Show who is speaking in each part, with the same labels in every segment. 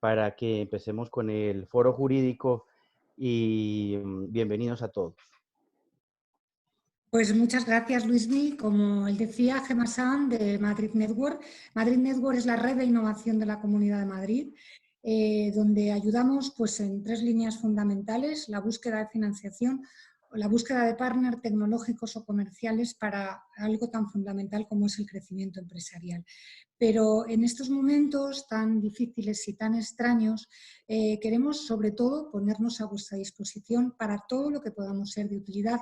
Speaker 1: para que empecemos con el foro jurídico y bienvenidos a todos.
Speaker 2: Pues muchas gracias, Luismi. Como él decía, Gemma Sanz de Madrid Network. Madrid Network es la red de innovación de la Comunidad de Madrid, donde ayudamos pues, en 3 líneas fundamentales: la búsqueda de financiación, la búsqueda de partners tecnológicos o comerciales para algo tan fundamental como es el crecimiento empresarial. Pero en estos momentos tan difíciles y tan extraños, queremos sobre todo ponernos a vuestra disposición para todo lo que podamos ser de utilidad.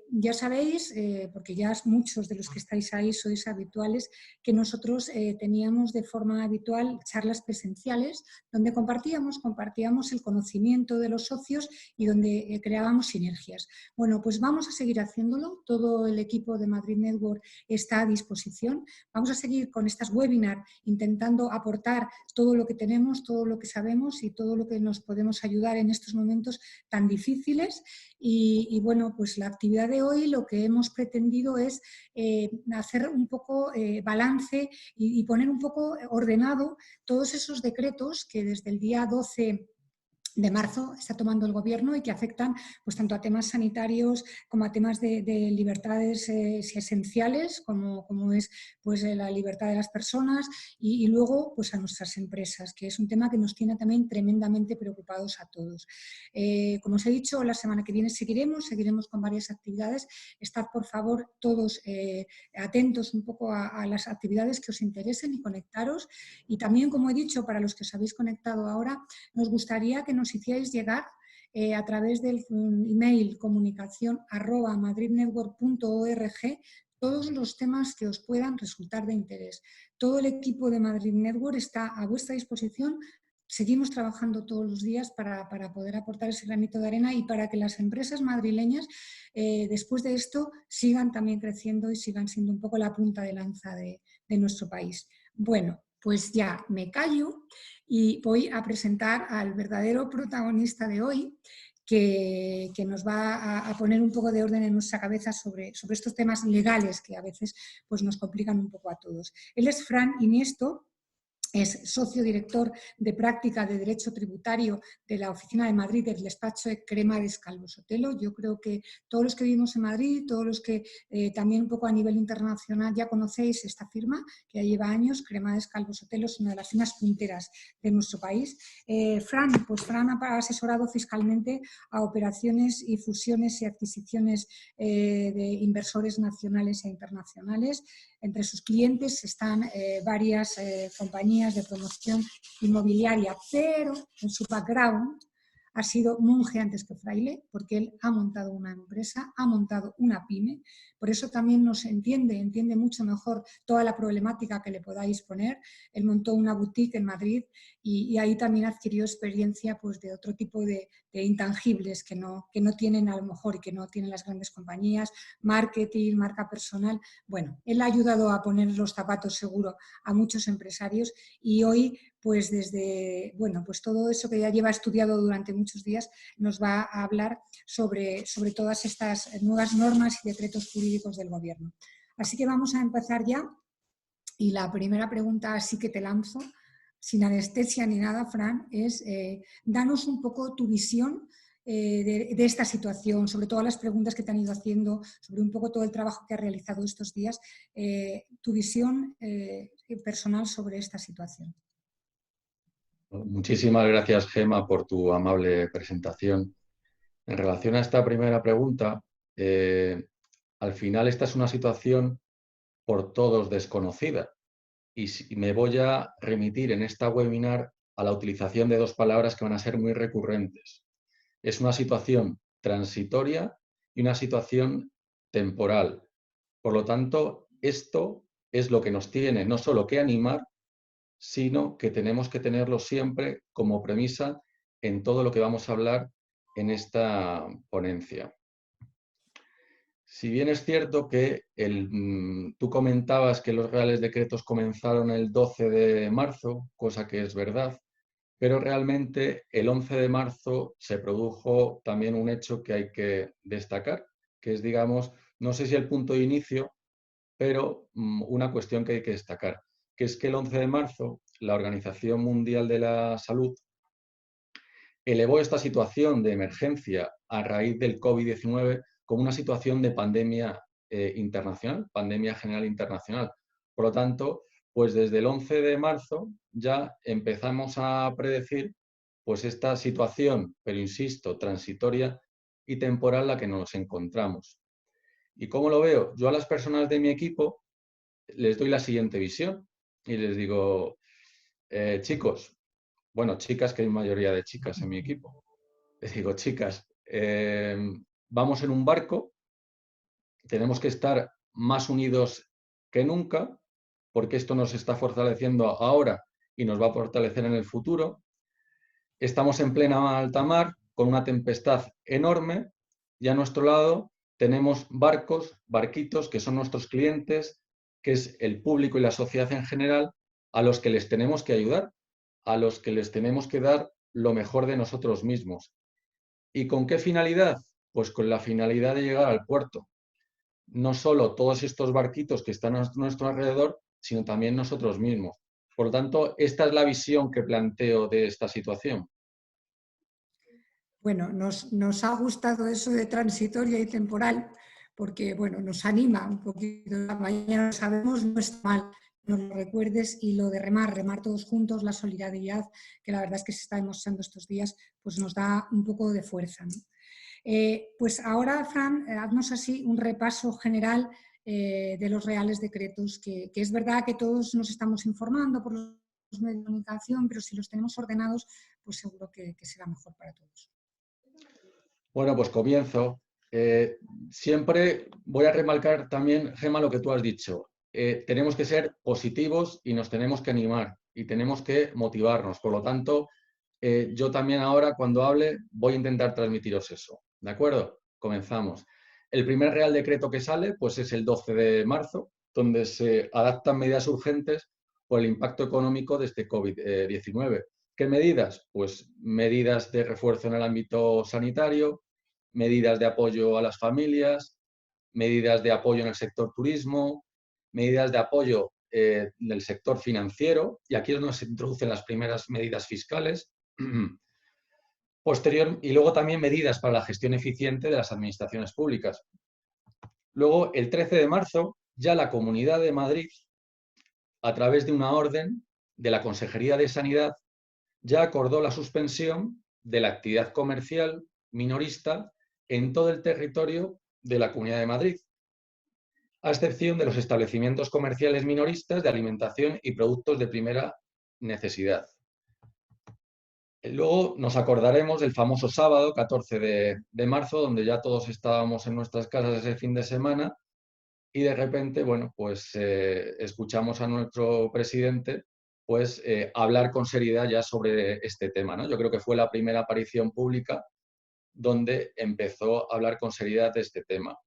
Speaker 2: Ya sabéis, porque ya muchos de los que estáis ahí sois habituales, que nosotros teníamos de forma habitual charlas presenciales donde compartíamos el conocimiento de los socios y donde creábamos sinergias. Bueno, pues vamos a seguir haciéndolo. Todo el equipo de Madrid Network está a disposición. Vamos a seguir con estas webinars intentando aportar todo lo que tenemos, todo lo que sabemos y todo lo que nos podemos ayudar en estos momentos tan difíciles. Y bueno, pues la actividad de hoy lo que hemos pretendido es hacer un poco balance y poner un poco ordenado todos esos decretos que desde el día 12 de marzo está tomando el Gobierno y que afectan pues, tanto a temas sanitarios como a temas de libertades esenciales, como es pues, la libertad de las personas y luego pues, a nuestras empresas, que es un tema que nos tiene también tremendamente preocupados a todos. Como os he dicho, la semana que viene seguiremos con varias actividades. Estad, por favor, todos atentos un poco a las actividades que os interesen y conectaros. Y también, como he dicho, para los que os habéis conectado ahora, nos gustaría que nos hicierais llegar a través del email comunicación@madridnetwork.org todos los temas que os puedan resultar de interés. Todo el equipo de Madrid Network está a vuestra disposición. Seguimos trabajando todos los días para poder aportar ese granito de arena y para que las empresas madrileñas, después de esto, sigan también creciendo y sigan siendo un poco la punta de lanza de nuestro país. Bueno, pues ya me callo y voy a presentar al verdadero protagonista de hoy, que nos va a poner un poco de orden en nuestra cabeza sobre estos temas legales que a veces pues, nos complican un poco a todos. Él es Fran Iniesto. Es socio director de práctica de Derecho Tributario de la Oficina de Madrid del despacho de Cremades Calvo Sotelo. Yo creo que todos los que vivimos en Madrid, todos los que también un poco a nivel internacional ya conocéis esta firma, que ya lleva años. Cremades Calvo Sotelo es una de las firmas punteras de nuestro país. Fran ha asesorado fiscalmente a operaciones y fusiones y adquisiciones de inversores nacionales e internacionales. Entre sus clientes están varias compañías de promoción inmobiliaria, pero en su background ha sido monje antes que fraile, porque él ha montado una empresa, ha montado una pyme, por eso también nos entiende mucho mejor toda la problemática que le podáis poner. Él montó una boutique en Madrid y ahí también adquirió experiencia pues, de otro tipo de intangibles que no tienen a lo mejor y que no tienen las grandes compañías, marketing, marca personal. Bueno, él ha ayudado a poner los zapatos seguro a muchos empresarios y hoy pues desde, bueno, pues todo eso que ya lleva estudiado durante muchos días nos va a hablar sobre todas estas nuevas normas y decretos jurídicos del Gobierno. Así que vamos a empezar ya y la primera pregunta sí que te lanzo, sin anestesia ni nada, Fran, es danos un poco tu visión de esta situación, sobre todas las preguntas que te han ido haciendo, sobre un poco todo el trabajo que has realizado estos días, tu visión personal sobre esta situación.
Speaker 3: Muchísimas gracias, Gemma, por tu amable presentación. En relación a esta primera pregunta, al final esta es una situación por todos desconocida y me voy a remitir en esta webinar a la utilización de 2 palabras que van a ser muy recurrentes. Es una situación transitoria y una situación temporal. Por lo tanto, esto es lo que nos tiene no solo que animar, sino que tenemos que tenerlo siempre como premisa en todo lo que vamos a hablar en esta ponencia. Si bien es cierto que tú comentabas que los reales decretos comenzaron el 12 de marzo, cosa que es verdad, pero realmente el 11 de marzo se produjo también un hecho que hay que destacar, que es, digamos, no sé si el punto de inicio, pero una cuestión que hay que destacar, que es que el 11 de marzo la Organización Mundial de la Salud elevó esta situación de emergencia a raíz del COVID-19 como una situación de pandemia internacional, pandemia general internacional. Por lo tanto, pues desde el 11 de marzo ya empezamos a predecir pues esta situación, pero insisto, transitoria y temporal en la que nos encontramos. ¿Y cómo lo veo? Yo a las personas de mi equipo les doy la siguiente visión y les digo, chicos, bueno, chicas, que hay mayoría de chicas en mi equipo, les digo, chicas, vamos en un barco, tenemos que estar más unidos que nunca, porque esto nos está fortaleciendo ahora y nos va a fortalecer en el futuro. Estamos en plena alta mar, con una tempestad enorme, y a nuestro lado tenemos barquitos, que son nuestros clientes, que es el público y la sociedad en general, a los que les tenemos que ayudar, a los que les tenemos que dar lo mejor de nosotros mismos. ¿Y con qué finalidad? Pues con la finalidad de llegar al puerto. No solo todos estos barquitos que están a nuestro alrededor, sino también nosotros mismos. Por lo tanto, esta es la visión que planteo de esta situación.
Speaker 2: Bueno, nos ha gustado eso de transitoria y temporal, porque bueno, nos anima un poquito. Mañana lo sabemos, no está mal, nos lo recuerdes, y lo de remar todos juntos, la solidaridad, que la verdad es que se está demostrando estos días, pues nos da un poco de fuerza, ¿no? Pues ahora, Fran, haznos así un repaso general de los reales decretos, que es verdad que todos nos estamos informando por los medios de comunicación, pero si los tenemos ordenados, pues seguro que será mejor para todos.
Speaker 3: Bueno, pues comienzo. Siempre voy a remarcar también, Gemma, lo que tú has dicho. Tenemos que ser positivos y nos tenemos que animar y tenemos que motivarnos. Por lo tanto, yo también ahora, cuando hable, voy a intentar transmitiros eso. ¿De acuerdo? Comenzamos. El primer Real Decreto que sale, pues es el 12 de marzo, donde se adaptan medidas urgentes por el impacto económico de este COVID-19. ¿Qué medidas? Pues medidas de refuerzo en el ámbito sanitario, medidas de apoyo a las familias, medidas de apoyo en el sector turismo, medidas de apoyo en el sector financiero, y aquí es donde se introducen las primeras medidas fiscales. Y luego también medidas para la gestión eficiente de las administraciones públicas. Luego, el 13 de marzo, ya la Comunidad de Madrid, a través de una orden de la Consejería de Sanidad, ya acordó la suspensión de la actividad comercial minorista en todo el territorio de la Comunidad de Madrid, a excepción de los establecimientos comerciales minoristas de alimentación y productos de primera necesidad. Luego nos acordaremos del famoso sábado, 14 de marzo, donde ya todos estábamos en nuestras casas ese fin de semana y de repente, bueno, pues escuchamos a nuestro presidente pues hablar con seriedad ya sobre este tema, ¿no? Yo creo que fue la primera aparición pública donde empezó a hablar con seriedad de este tema.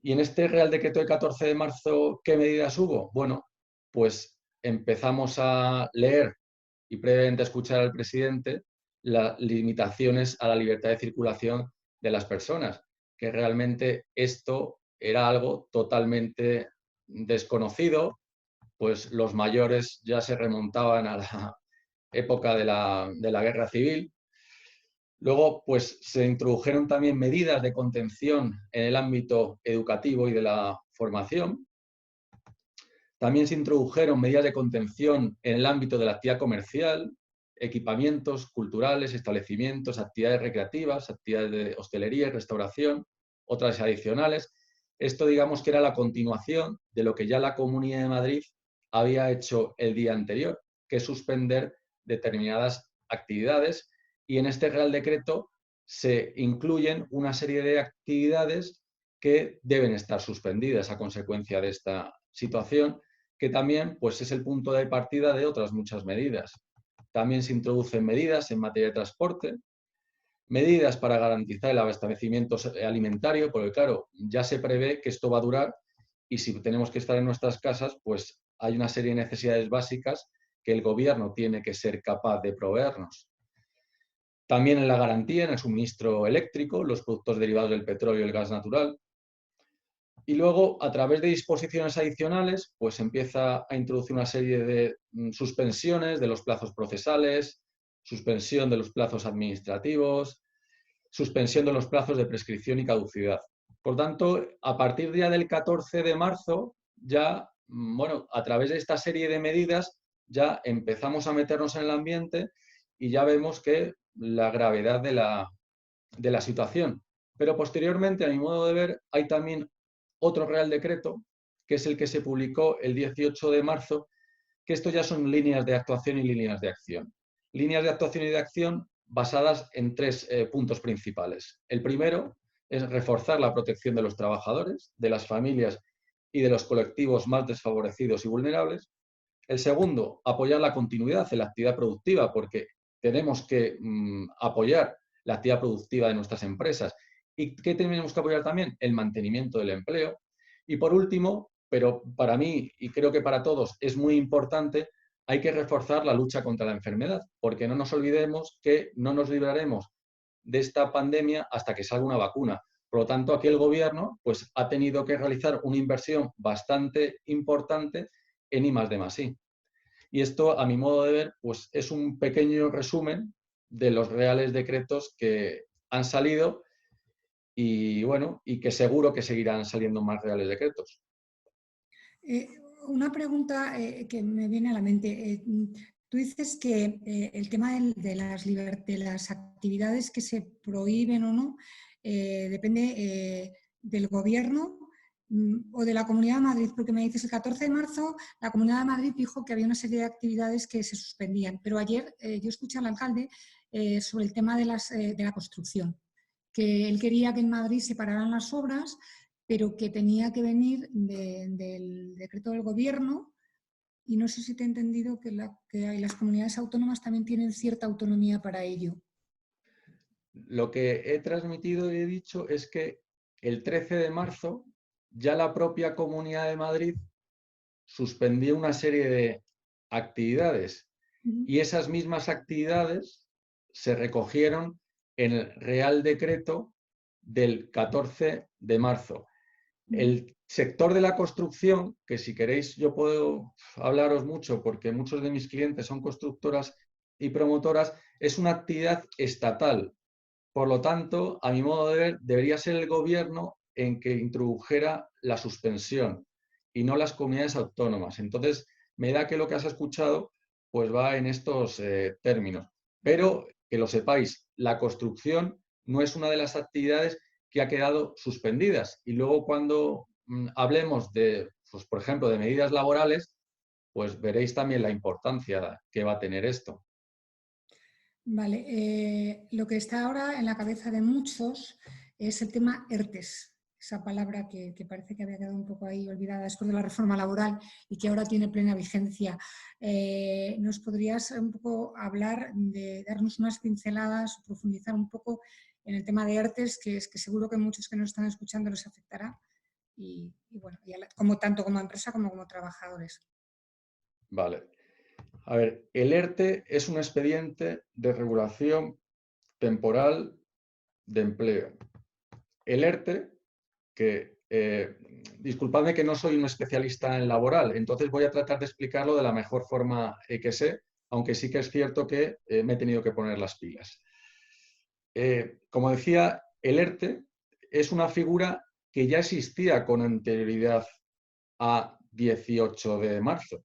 Speaker 3: Y en este Real Decreto de 14 de marzo, ¿qué medidas hubo? Bueno, pues empezamos a leer y previamente escuchar al presidente las limitaciones a la libertad de circulación de las personas, que realmente esto era algo totalmente desconocido, pues los mayores ya se remontaban a la época de la Guerra Civil. Luego, pues se introdujeron también medidas de contención en el ámbito educativo y de la formación. También se introdujeron medidas de contención en el ámbito de la actividad comercial, equipamientos culturales, establecimientos, actividades recreativas, actividades de hostelería y restauración, otras adicionales. Esto, digamos, que era la continuación de lo que ya la Comunidad de Madrid había hecho el día anterior, que es suspender determinadas actividades, y en este Real Decreto se incluyen una serie de actividades que deben estar suspendidas a consecuencia de esta situación, que también pues, es el punto de partida de otras muchas medidas. También se introducen medidas en materia de transporte, medidas para garantizar el abastecimiento alimentario, porque claro, ya se prevé que esto va a durar y si tenemos que estar en nuestras casas, pues hay una serie de necesidades básicas que el gobierno tiene que ser capaz de proveernos. También en la garantía en el suministro eléctrico, los productos derivados del petróleo y el gas natural. Y luego, a través de disposiciones adicionales, pues empieza a introducir una serie de suspensiones de los plazos procesales, suspensión de los plazos administrativos, suspensión de los plazos de prescripción y caducidad. Por tanto, a partir ya del 14 de marzo, ya, bueno, a través de esta serie de medidas, ya empezamos a meternos en el ambiente y ya vemos que la gravedad de la situación. Pero posteriormente, a mi modo de ver, hay también otro Real Decreto, que es el que se publicó el 18 de marzo, que esto ya son líneas de actuación y líneas de acción. Líneas de actuación y de acción basadas en tres puntos principales. El primero es reforzar la protección de los trabajadores, de las familias y de los colectivos más desfavorecidos y vulnerables. El segundo, apoyar la continuidad en la actividad productiva, porque tenemos que apoyar la actividad productiva de nuestras empresas. ¿Y qué tenemos que apoyar también? El mantenimiento del empleo. Y por último, pero para mí y creo que para todos es muy importante, hay que reforzar la lucha contra la enfermedad, porque no nos olvidemos que no nos libraremos de esta pandemia hasta que salga una vacuna. Por lo tanto, aquí el gobierno pues, ha tenido que realizar una inversión bastante importante en I+D+I. Y esto, a mi modo de ver, pues es un pequeño resumen de los reales decretos que han salido y, bueno, y que seguro que seguirán saliendo más reales decretos.
Speaker 2: Una pregunta que me viene a la mente. Tú dices que el tema de las actividades que se prohíben o no depende del gobierno o de la Comunidad de Madrid, porque me dices el 14 de marzo la Comunidad de Madrid dijo que había una serie de actividades que se suspendían, pero ayer yo escuché al alcalde sobre el tema de la construcción, que él quería que en Madrid se pararan las obras, pero que tenía que venir del decreto del gobierno, y no sé si te he entendido que las comunidades autónomas también tienen cierta autonomía para ello.
Speaker 3: Lo que he transmitido y he dicho es que el 13 de marzo ya la propia Comunidad de Madrid suspendió una serie de actividades y esas mismas actividades se recogieron en el Real Decreto del 14 de marzo. El sector de la construcción, que si queréis yo puedo hablaros mucho porque muchos de mis clientes son constructoras y promotoras, es una actividad estatal. Por lo tanto, a mi modo de ver, debería ser el gobierno en que introdujera la suspensión y no las comunidades autónomas. Entonces, me da que lo que has escuchado pues va en estos términos. Pero que lo sepáis, la construcción no es una de las actividades que ha quedado suspendidas. Y luego cuando hablemos de, pues, por ejemplo, de medidas laborales, pues veréis también la importancia que va a tener esto.
Speaker 2: Vale, lo que está ahora en la cabeza de muchos es el tema ERTES, esa palabra que parece que había quedado un poco ahí olvidada después de la reforma laboral y que ahora tiene plena vigencia. ¿Nos podrías un poco hablar, darnos unas pinceladas, profundizar un poco en el tema de ERTES, que seguro que muchos que nos están escuchando les afectará, y bueno, tanto como empresa como trabajadores?
Speaker 3: Vale. A ver, el ERTE es un expediente de regulación temporal de empleo. El ERTE, que disculpadme que no soy un especialista en laboral, entonces voy a tratar de explicarlo de la mejor forma que sé, aunque sí que es cierto que me he tenido que poner las pilas. Como decía, el ERTE es una figura que ya existía con anterioridad a 18 de marzo.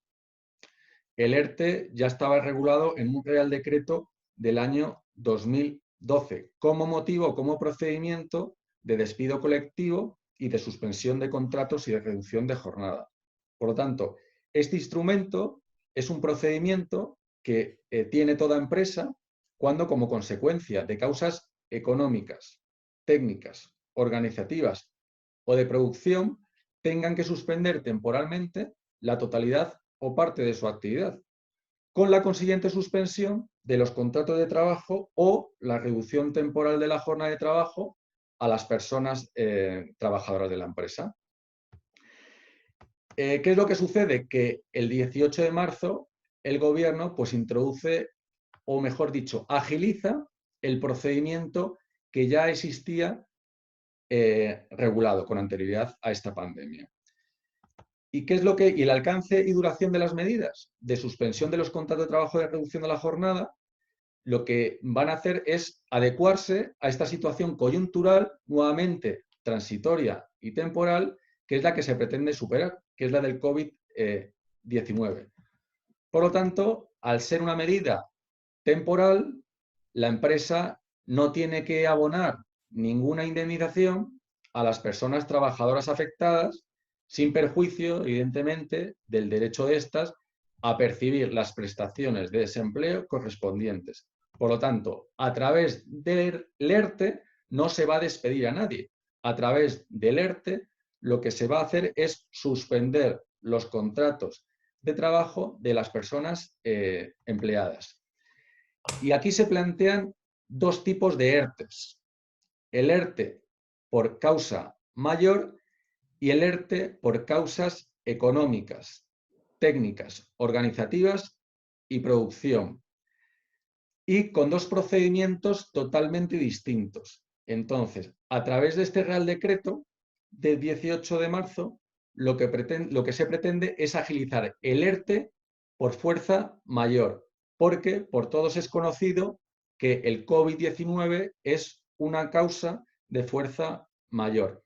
Speaker 3: El ERTE ya estaba regulado en un Real Decreto del año 2012 como motivo, como procedimiento de despido colectivo y de suspensión de contratos y de reducción de jornada. Por lo tanto, este instrumento es un procedimiento que tiene toda empresa cuando, como consecuencia de causas económicas, técnicas, organizativas o de producción, tengan que suspender temporalmente la totalidad o parte de su actividad, con la consiguiente suspensión de los contratos de trabajo o la reducción temporal de la jornada de trabajo a las personas trabajadoras de la empresa. ¿Qué es lo que sucede? Que el 18 de marzo el gobierno pues introduce, o mejor dicho, agiliza el procedimiento que ya existía regulado con anterioridad a esta pandemia. ¿Y qué es y el alcance y duración de las medidas de suspensión de los contratos de trabajo y de reducción de la jornada? Lo que van a hacer es adecuarse a esta situación coyuntural, nuevamente transitoria y temporal, que es la que se pretende superar, que es la del COVID-19. Por lo tanto, al ser una medida temporal, la empresa no tiene que abonar ninguna indemnización a las personas trabajadoras afectadas, sin perjuicio, evidentemente, del derecho de estas a percibir las prestaciones de desempleo correspondientes. Por lo tanto, a través del ERTE no se va a despedir a nadie. A través del ERTE lo que se va a hacer es suspender los contratos de trabajo de las personas empleadas. Y aquí se plantean dos tipos de ERTEs. El ERTE por causa mayor y el ERTE por causas económicas, técnicas, organizativas y producción. Y con dos procedimientos totalmente distintos. Entonces, a través de este Real Decreto del 18 de marzo, lo que se pretende es agilizar el ERTE por fuerza mayor, porque por todos es conocido que el COVID-19 es una causa de fuerza mayor.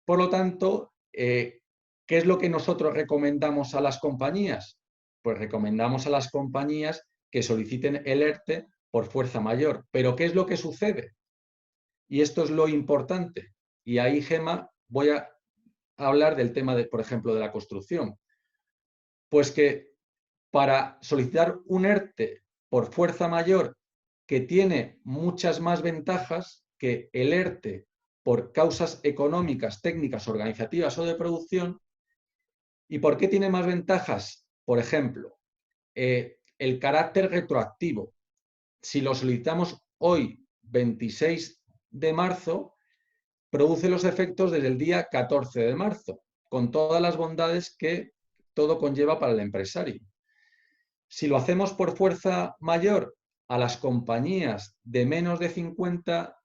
Speaker 3: Por lo tanto, ¿qué es lo que nosotros recomendamos a las compañías? Pues recomendamos a las compañías que soliciten el ERTE por fuerza mayor. Pero ¿qué es lo que sucede? Y esto es lo importante. Y ahí, Gemma, voy a hablar del tema, por ejemplo, de la construcción. Pues que para solicitar un ERTE por fuerza mayor, que tiene muchas más ventajas que el ERTE por causas económicas, técnicas, organizativas o de producción. ¿Y por qué tiene más ventajas? Por ejemplo, el carácter retroactivo. Si lo solicitamos hoy, 26 de marzo, produce los efectos desde el día 14 de marzo, con todas las bondades que todo conlleva para el empresario. Si lo hacemos por fuerza mayor, a las compañías de menos de 50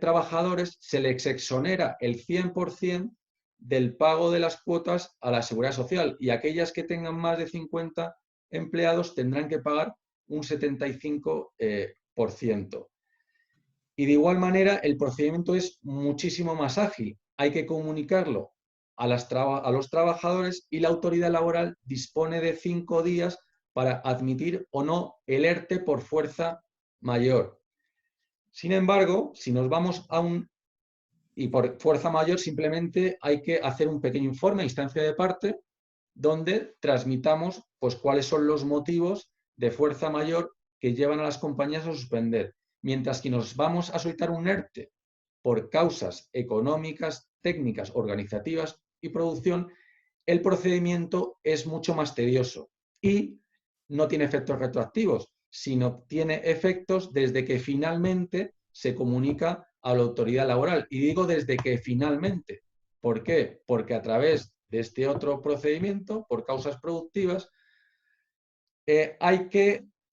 Speaker 3: trabajadores se les exonera el 100% del pago de las cuotas a la Seguridad Social, y aquellas que tengan más de 50 empleados tendrán que pagar un 75%. Y de igual manera, el procedimiento es muchísimo más ágil. Hay que comunicarlo a los trabajadores y la autoridad laboral dispone de 5 días para admitir o no el ERTE por fuerza mayor. Sin embargo, si nos vamos y por fuerza mayor simplemente hay que hacer un pequeño informe a instancia de parte donde transmitamos pues cuáles son los motivos de fuerza mayor que llevan a las compañías a suspender. Mientras que nos vamos a solicitar un ERTE por causas económicas, técnicas, organizativas y producción, el procedimiento es mucho más tedioso y no tiene efectos retroactivos, sino tiene efectos desde que finalmente se comunica a la autoridad laboral. Y digo desde que finalmente. ¿Por qué? Porque a través de este otro procedimiento, por causas productivas,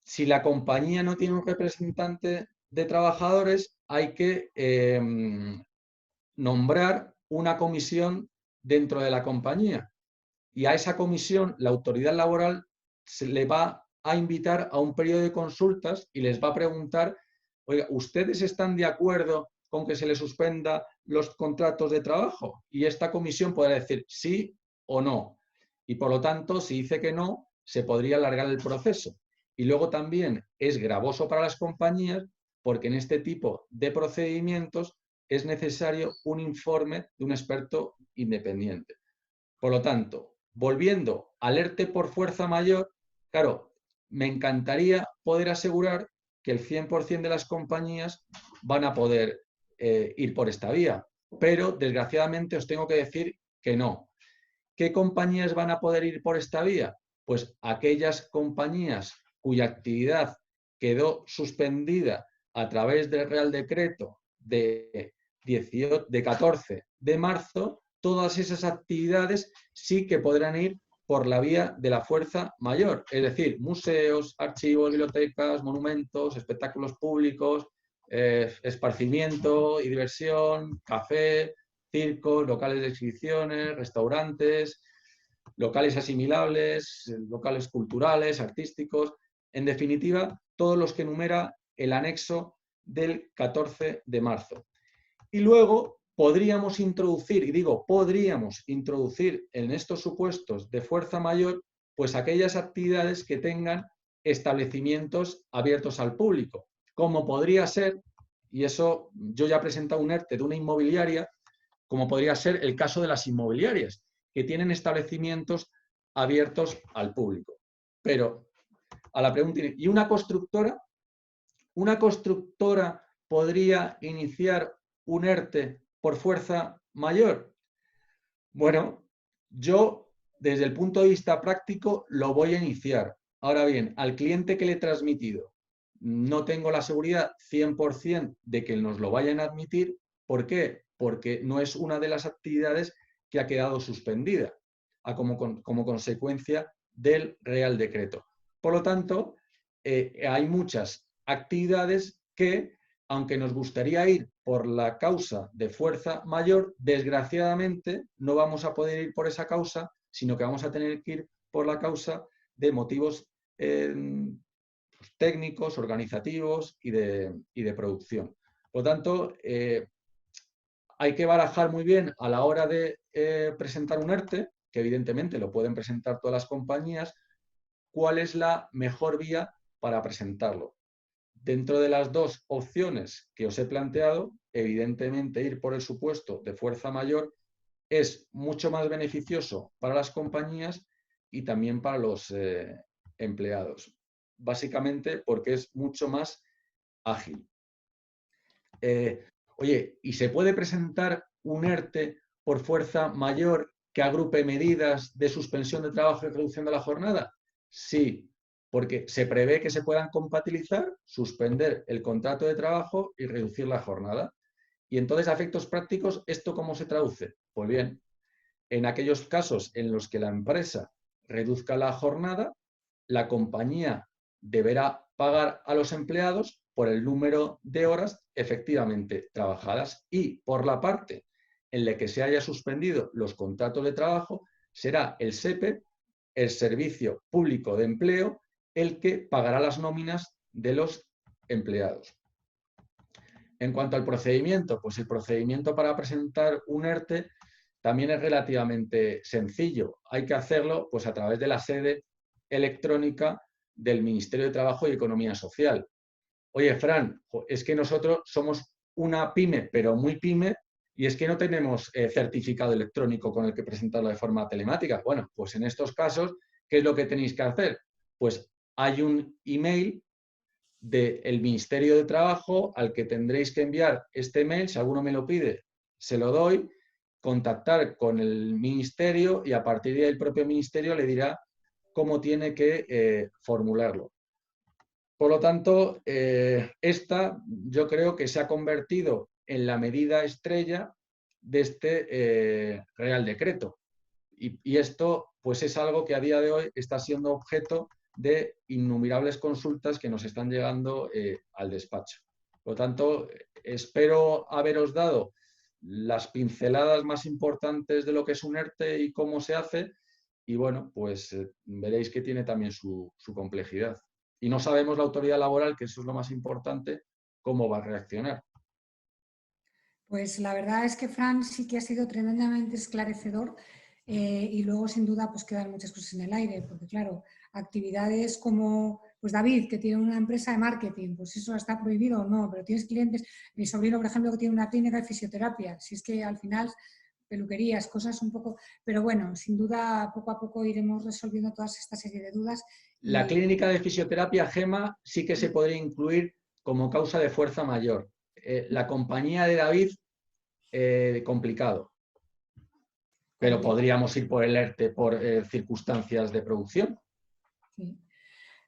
Speaker 3: si la compañía no tiene un representante de trabajadores, hay que nombrar una comisión dentro de la compañía. Y a esa comisión la autoridad laboral se le va a invitar a un periodo de consultas y les va a preguntar, oiga, ¿ustedes están de acuerdo con que se les suspenda los contratos de trabajo? Y esta comisión podrá decir sí o no. Y por lo tanto, si dice que no, se podría alargar el proceso. Y luego también es gravoso para las compañías porque en este tipo de procedimientos es necesario un informe de un experto independiente. Por lo tanto, volviendo al ERTE por fuerza mayor, claro, me encantaría poder asegurar que el 100% de las compañías van a poder ir por esta vía, pero desgraciadamente os tengo que decir que no. ¿Qué compañías van a poder ir por esta vía? Pues aquellas compañías cuya actividad quedó suspendida a través del Real Decreto de 14 de marzo, todas esas actividades sí que podrán ir por la vía de la fuerza mayor, es decir, museos, archivos, bibliotecas, monumentos, espectáculos públicos, esparcimiento y diversión, café, circos, locales de exhibiciones, restaurantes, locales asimilables, locales culturales, artísticos, en definitiva, todos los que enumera el anexo del 14 de marzo. Y luego podríamos introducir, y digo podríamos introducir en estos supuestos de fuerza mayor, pues aquellas actividades que tengan establecimientos abiertos al público, como podría ser, y eso yo ya he presentado un ERTE de una inmobiliaria, como podría ser el caso de las inmobiliarias, que tienen establecimientos abiertos al público. Pero a la pregunta, ¿y una constructora? ¿Una constructora podría iniciar un ERTE por fuerza mayor? Bueno, yo desde el punto de vista práctico lo voy a iniciar. Ahora bien, al cliente que le he transmitido, no tengo la seguridad 100% de que nos lo vayan a admitir. ¿Por qué? Porque no es una de las actividades que ha quedado suspendida como consecuencia del Real Decreto. Por lo tanto, hay muchas actividades que, aunque nos gustaría ir por la causa de fuerza mayor, desgraciadamente no vamos a poder ir por esa causa, sino que vamos a tener que ir por la causa de motivos técnicos, organizativos y de producción. Por lo tanto, hay que barajar muy bien a la hora de presentar un ERTE, que evidentemente lo pueden presentar todas las compañías, cuál es la mejor vía para presentarlo. Dentro de las dos opciones que os he planteado, evidentemente ir por el supuesto de fuerza mayor es mucho más beneficioso para las compañías y también para los empleados. Básicamente porque es mucho más ágil. Oye, ¿y se puede presentar un ERTE por fuerza mayor que agrupe medidas de suspensión de trabajo y reducción de la jornada? Sí, porque se prevé que se puedan compatibilizar, suspender el contrato de trabajo y reducir la jornada. Y entonces, a efectos prácticos, ¿esto cómo se traduce? Pues bien, en aquellos casos en los que la empresa reduzca la jornada, la compañía deberá pagar a los empleados por el número de horas efectivamente trabajadas, y por la parte en la que se haya suspendido los contratos de trabajo, será el SEPE, el Servicio Público de Empleo, el que pagará las nóminas de los empleados. En cuanto al procedimiento, pues el procedimiento para presentar un ERTE también es relativamente sencillo. Hay que hacerlo pues a través de la sede electrónica del Ministerio de Trabajo y Economía Social. Oye, Fran, es que nosotros somos una pyme, pero muy pyme, y es que no tenemos certificado electrónico con el que presentarlo de forma telemática. Bueno, pues en estos casos, ¿qué es lo que tenéis que hacer? Pues hay un email del Ministerio de Trabajo al que tendréis que enviar este email. Si alguno me lo pide, se lo doy, contactar con el Ministerio y a partir de ahí el propio Ministerio le dirá cómo tiene que formularlo. Por lo tanto, esta yo creo que se ha convertido en la medida estrella de este Real Decreto. Y esto pues es algo que a día de hoy está siendo objeto de innumerables consultas que nos están llegando al despacho. Por lo tanto, espero haberos dado las pinceladas más importantes de lo que es un ERTE y cómo se hace, y bueno, pues veréis que tiene también su complejidad. Y no sabemos la autoridad laboral, que eso es lo más importante, cómo va a reaccionar.
Speaker 2: Pues la verdad es que Fran sí que ha sido tremendamente esclarecedor, y luego sin duda pues quedan muchas cosas en el aire, porque claro, actividades como pues David, que tiene una empresa de marketing, pues eso está prohibido o no, pero tienes clientes, mi sobrino por ejemplo que tiene una clínica de fisioterapia, si es que al final peluquerías, cosas un poco, pero bueno, sin duda poco a poco iremos resolviendo toda esta serie de dudas.
Speaker 3: La clínica de fisioterapia, Gema, sí que se podría incluir como causa de fuerza mayor. La compañía de David, complicado. Pero podríamos ir por el ERTE por circunstancias de producción.
Speaker 2: Sí.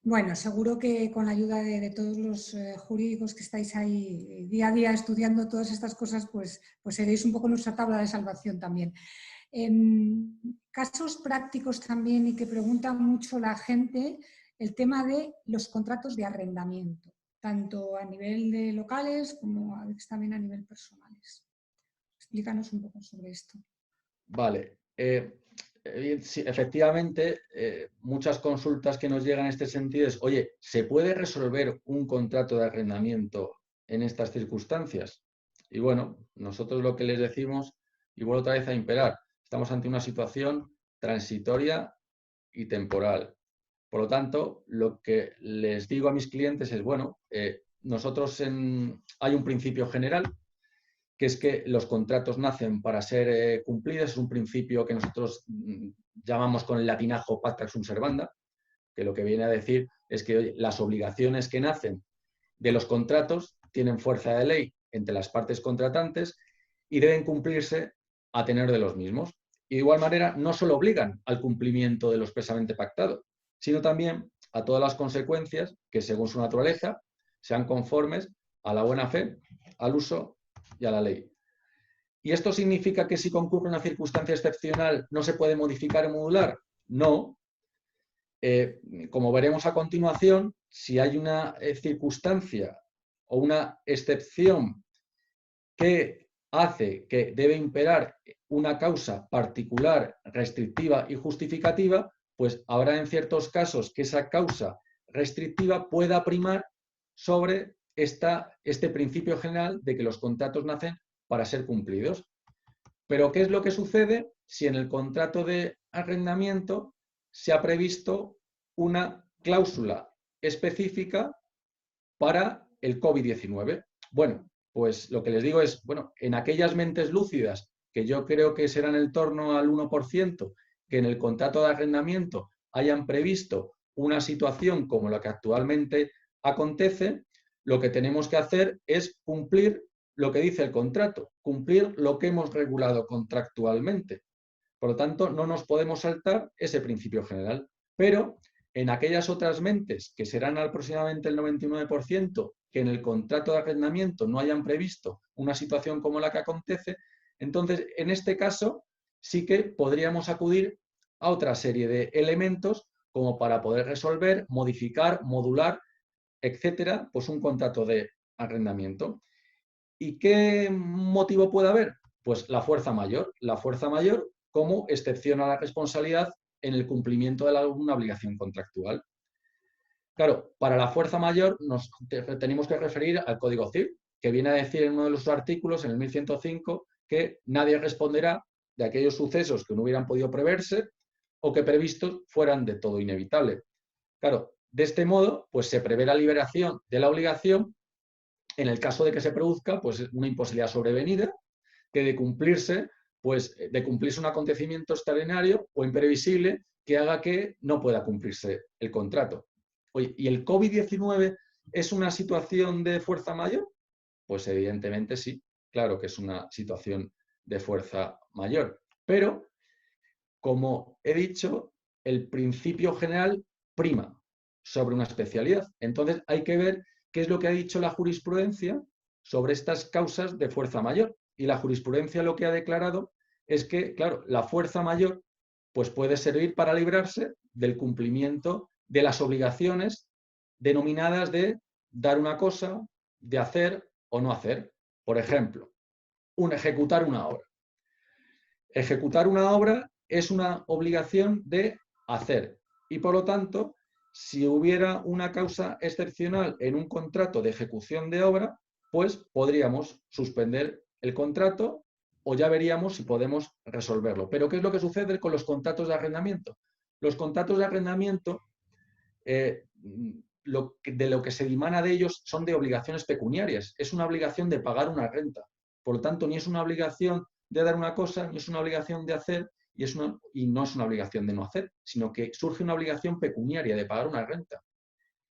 Speaker 2: Bueno, seguro que con la ayuda de todos los jurídicos que estáis ahí día a día estudiando todas estas cosas, pues seréis un poco nuestra tabla de salvación también. Casos prácticos también, y que pregunta mucho la gente, el tema de los contratos de arrendamiento, tanto a nivel de locales como a veces también a nivel personales. Explícanos un poco sobre esto.
Speaker 3: Vale. Sí, efectivamente, muchas consultas que nos llegan en este sentido es, oye, ¿se puede resolver un contrato de arrendamiento en estas circunstancias? Y bueno, nosotros lo que les decimos, y vuelvo otra vez a imperar, estamos ante una situación transitoria y temporal. Por lo tanto, lo que les digo a mis clientes es, bueno, hay un principio general, que es que los contratos nacen para ser cumplidos. Es un principio que nosotros llamamos con el latinajo pacta sunt servanda, que lo que viene a decir es que oye, las obligaciones que nacen de los contratos tienen fuerza de ley entre las partes contratantes y deben cumplirse a tenor de los mismos. Y de igual manera, no solo obligan al cumplimiento de lo expresamente pactado, sino también a todas las consecuencias que, según su naturaleza, sean conformes a la buena fe, al uso y a la ley. ¿Y esto significa que si concurre una circunstancia excepcional no se puede modificar o modular? No. Como veremos a continuación, si hay una circunstancia o una excepción que hace que debe imperar una causa particular, restrictiva y justificativa, pues habrá en ciertos casos que esa causa restrictiva pueda primar sobre este principio general de que los contratos nacen para ser cumplidos. Pero ¿qué es lo que sucede si en el contrato de arrendamiento se ha previsto una cláusula específica para el COVID-19? Bueno, pues lo que les digo es, bueno, en aquellas mentes lúcidas, que yo creo que serán en torno al 1%, que en el contrato de arrendamiento hayan previsto una situación como la que actualmente acontece, lo que tenemos que hacer es cumplir lo que dice el contrato, cumplir lo que hemos regulado contractualmente. Por lo tanto, no nos podemos saltar ese principio general. Pero en aquellas otras mentes, que serán aproximadamente el 99%, que en el contrato de arrendamiento no hayan previsto una situación como la que acontece, entonces, en este caso, sí que podríamos acudir a otra serie de elementos como para poder resolver, modificar, modular, etcétera, pues un contrato de arrendamiento. ¿Y qué motivo puede haber? Pues la fuerza mayor. La fuerza mayor como excepción a la responsabilidad en el cumplimiento de alguna obligación contractual. Claro, para la fuerza mayor nos tenemos que referir al Código Civil, que viene a decir en uno de los artículos, en el 1105, que nadie responderá de aquellos sucesos que no hubieran podido preverse o que previstos fueran de todo inevitable. Claro, de este modo, pues se prevé la liberación de la obligación en el caso de que se produzca pues, una imposibilidad sobrevenida, que de cumplirse un acontecimiento extraordinario o imprevisible que haga que no pueda cumplirse el contrato. Oye, ¿y el COVID-19 es una situación de fuerza mayor? Pues evidentemente sí, claro que es una situación de fuerza mayor. Pero, como he dicho, el principio general prima sobre una especialidad. Entonces hay que ver qué es lo que ha dicho la jurisprudencia sobre estas causas de fuerza mayor. Y la jurisprudencia lo que ha declarado es que, claro, la fuerza mayor pues puede servir para librarse del cumplimiento de las obligaciones denominadas de dar una cosa, de hacer o no hacer. Por ejemplo, ejecutar una obra. Ejecutar una obra es una obligación de hacer y, por lo tanto, si hubiera una causa excepcional en un contrato de ejecución de obra, pues podríamos suspender el contrato o ya veríamos si podemos resolverlo. Pero ¿qué es lo que sucede con los contratos de arrendamiento? Los contratos de arrendamiento, de lo que se dimana de ellos son de obligaciones pecuniarias. Es una obligación de pagar una renta. Por lo tanto, ni es una obligación de dar una cosa, ni es una obligación de hacer, y no es una obligación de no hacer, sino que surge una obligación pecuniaria de pagar una renta.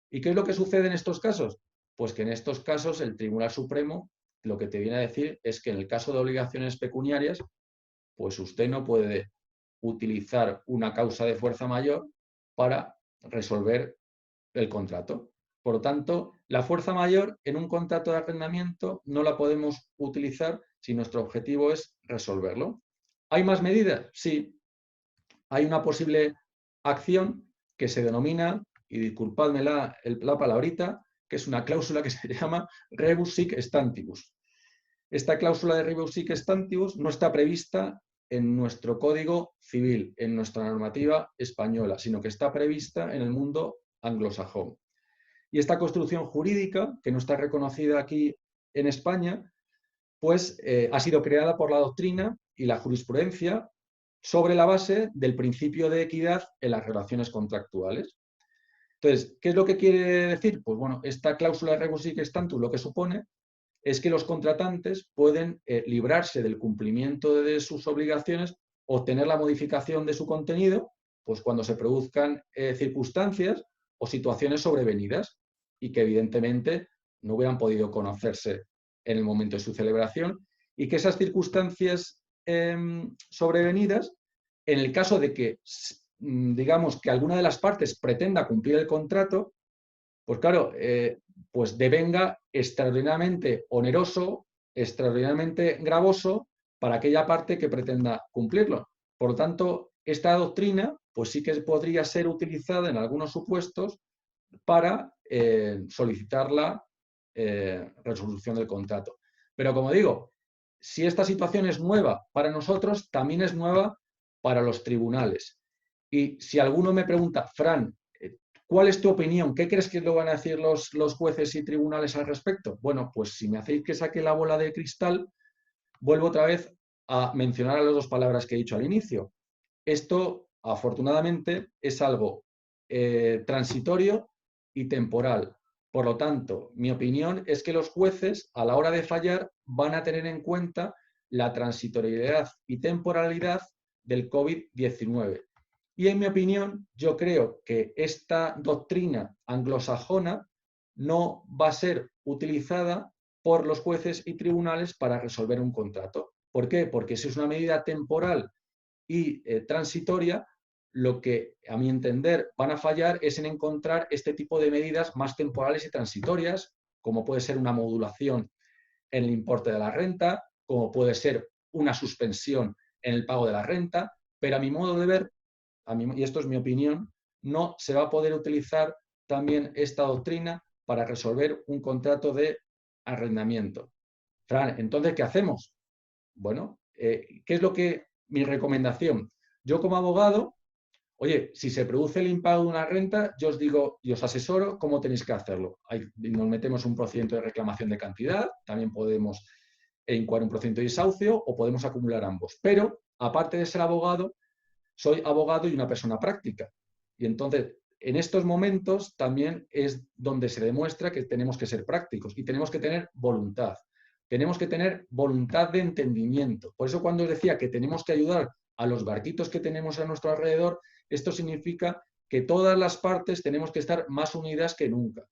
Speaker 3: ¿Y qué es lo que sucede en estos casos? Pues que en estos casos el Tribunal Supremo lo que te viene a decir es que en el caso de obligaciones pecuniarias, pues usted no puede utilizar una causa de fuerza mayor para resolver el contrato. Por lo tanto, la fuerza mayor en un contrato de arrendamiento no la podemos utilizar si nuestro objetivo es resolverlo. ¿Hay más medidas? Sí. Hay una posible acción que se denomina, y disculpadme la palabrita, que es una cláusula que se llama rebus sic stantibus. esta cláusula de rebus sic stantibus no está prevista en nuestro Código Civil, en nuestra normativa española, sino que está prevista en el mundo anglosajón. Y esta construcción jurídica, que no está reconocida aquí en España, pues ha sido creada por la doctrina y la jurisprudencia sobre la base del principio de equidad en las relaciones contractuales. Entonces, ¿qué es lo que quiere decir? Pues bueno, esta cláusula de rebus sic stantibus lo que supone es que los contratantes pueden librarse del cumplimiento de sus obligaciones, obtener la modificación de su contenido, pues cuando se produzcan circunstancias o situaciones sobrevenidas y que evidentemente no hubieran podido conocerse en el momento de su celebración, y que esas circunstancias sobrevenidas, en el caso de que, digamos, que alguna de las partes pretenda cumplir el contrato, pues claro, pues devenga extraordinariamente oneroso, extraordinariamente gravoso para aquella parte que pretenda cumplirlo. Por lo tanto, esta doctrina pues sí que podría ser utilizada en algunos supuestos para solicitar la resolución del contrato. Pero como digo, si esta situación es nueva para nosotros, también es nueva para los tribunales. Y si alguno me pregunta, Fran, ¿cuál es tu opinión? ¿Qué crees que lo van a decir los jueces y tribunales al respecto? Bueno, pues si me hacéis que saque la bola de cristal, vuelvo otra vez a mencionar las dos palabras que he dicho al inicio. Esto, afortunadamente, es algo transitorio y temporal. Por lo tanto, mi opinión es que los jueces, a la hora de fallar, van a tener en cuenta la transitoriedad y temporalidad del COVID-19. Y en mi opinión, yo creo que esta doctrina anglosajona no va a ser utilizada por los jueces y tribunales para resolver un contrato. ¿Por qué? Porque si es una medida temporal y transitoria, lo que, a mi entender, van a fallar es en encontrar este tipo de medidas más temporales y transitorias, como puede ser una modulación en el importe de la renta, como puede ser una suspensión en el pago de la renta, pero a mi modo de ver, y esto es mi opinión, no se va a poder utilizar también esta doctrina para resolver un contrato de arrendamiento. Fran, entonces, ¿qué hacemos? Bueno, ¿qué es lo que mi recomendación? Yo como abogado, oye, si se produce el impago de una renta, yo os digo y os asesoro cómo tenéis que hacerlo. Nos metemos un procedimiento de reclamación de cantidad, también podemos incoar un procedimiento de desahucio o podemos acumular ambos. Pero, aparte de ser abogado, soy abogado y una persona práctica. Y entonces, en estos momentos también es donde se demuestra que tenemos que ser prácticos y tenemos que tener voluntad. Tenemos que tener voluntad de entendimiento. Por eso cuando os decía que tenemos que ayudar a los barquitos que tenemos a nuestro alrededor, esto significa que todas las partes tenemos que estar más unidas que nunca.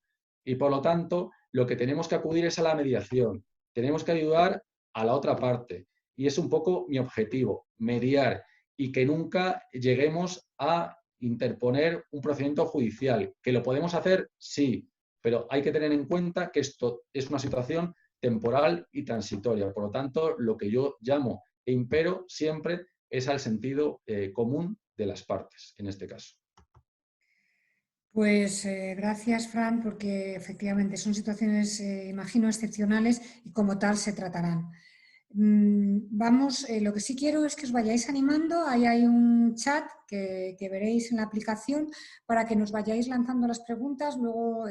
Speaker 3: Y por lo tanto, lo que tenemos que acudir es a la mediación. Tenemos que ayudar a la otra parte. Y es un poco mi objetivo, mediar y que nunca lleguemos a interponer un procedimiento judicial. ¿Que lo podemos hacer? Sí, pero hay que tener en cuenta que esto es una situación temporal y transitoria. Por lo tanto, lo que yo llamo e impero siempre es al sentido común de las partes, en este caso.
Speaker 2: Pues gracias, Fran, porque efectivamente son situaciones, imagino, excepcionales y como tal se tratarán. Vamos, lo que sí quiero es que os vayáis animando. Ahí hay un chat que veréis en la aplicación para que nos vayáis lanzando las preguntas. Luego